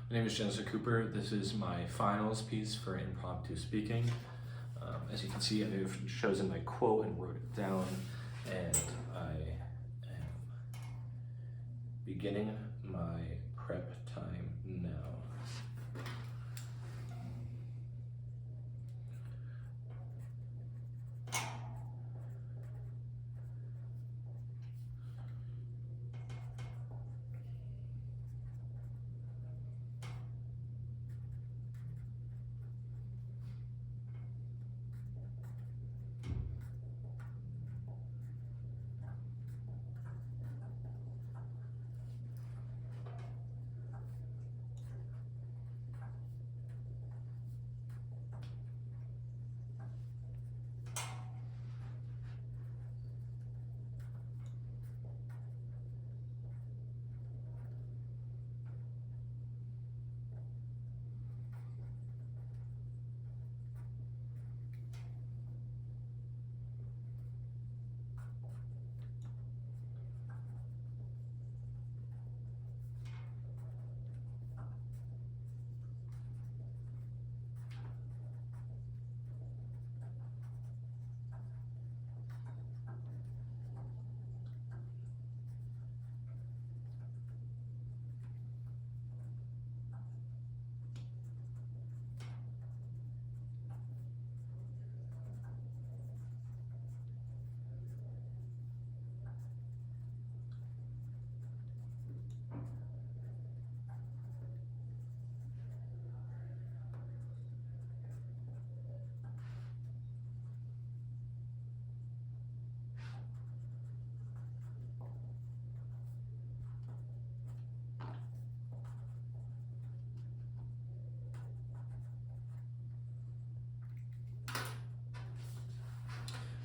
My name is Jensen Cooper. This is my finals piece for impromptu speaking. As you can see, I've chosen my quote and wrote it down, and I am beginning my prep time now.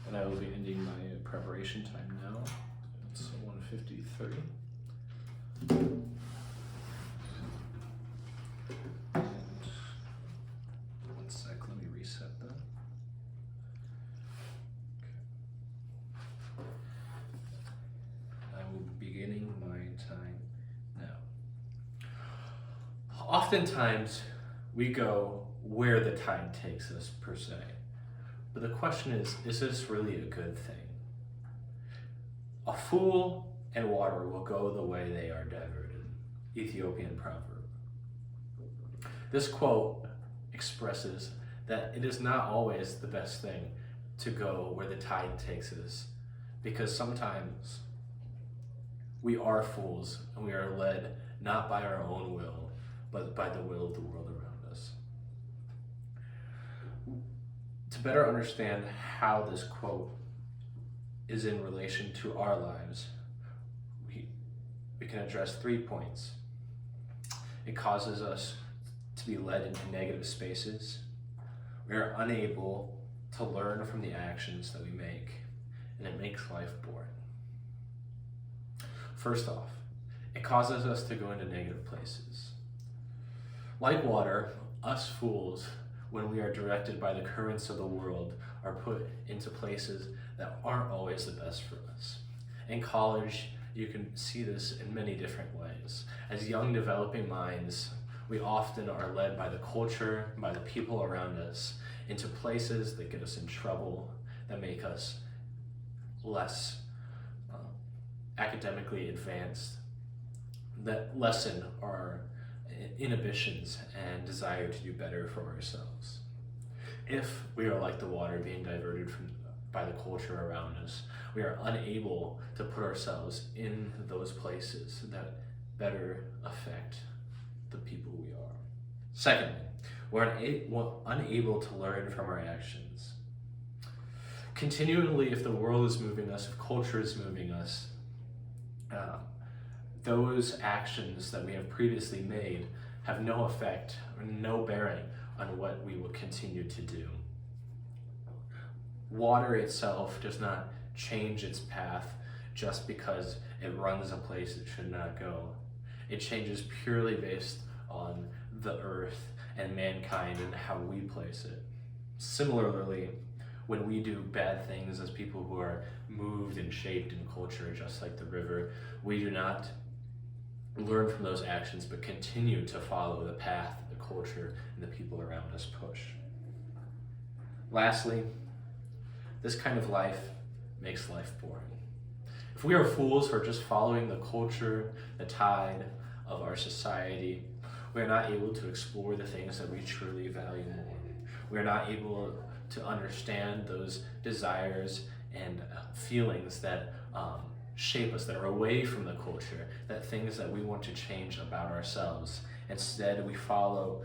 And I will be ending my preparation time now. It's 1:53. And one sec, let me reset that. Okay. I will be beginning my time now. Oftentimes, we go where the time takes us, per se. But the question is this really a good thing? A fool and water will go the way they are diverted. Ethiopian proverb. This quote expresses that it is not always the best thing to go where the tide takes us, because sometimes we are fools and we are led not by our own will, but by the will of the world around us. To better understand how this quote is in relation to our lives, we can address 3 points. It causes us to be led into negative spaces. We are unable to learn from the actions that we make, and it makes life boring. First off, it causes us to go into negative places. Like water, us fools, when we are directed by the currents of the world, are put into places that aren't always the best for us. In college, you can see this in many different ways. As young developing minds, we often are led by the culture, by the people around us, into places that get us in trouble, that make us less academically advanced, that lessen our inhibitions and desire to do better for ourselves. If we are like the water being diverted by the culture around us, we are unable to put ourselves in those places that better affect the people we are. Secondly, we're unable to learn from our actions. Continually, if the world is moving us, if culture is moving us, those actions that we have previously made have no effect or no bearing on what we will continue to do. Water itself does not change its path just because it runs a place it should not go. It changes purely based on the earth and mankind and how we place it. Similarly, when we do bad things as people who are moved and shaped in culture, just like the river, we do not learn from those actions, but continue to follow the path, the culture, and the people around us push. Lastly, this kind of life makes life boring. If we are fools who are just following the culture, the tide of our society, we are not able to explore the things that we truly value more. We are not able to understand those desires and feelings that shape us, that are away from the culture, that things that we want to change about ourselves. Instead, we follow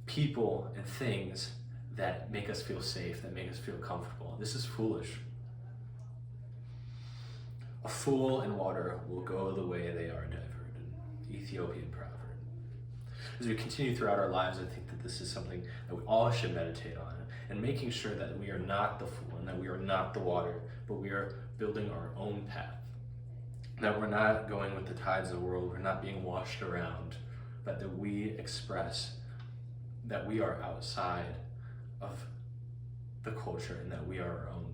people and things that make us feel safe, that make us feel comfortable. This is foolish. A fool and water will go the way they are diverted. Ethiopian proverb. As we continue throughout our lives, I think that this is something that we all should meditate on, and making sure that we are not the fool and that we are not the water, but we are building our own path. That we're not going with the tides of the world, we're not being washed around, but that we express that we are outside of the culture and that we are our own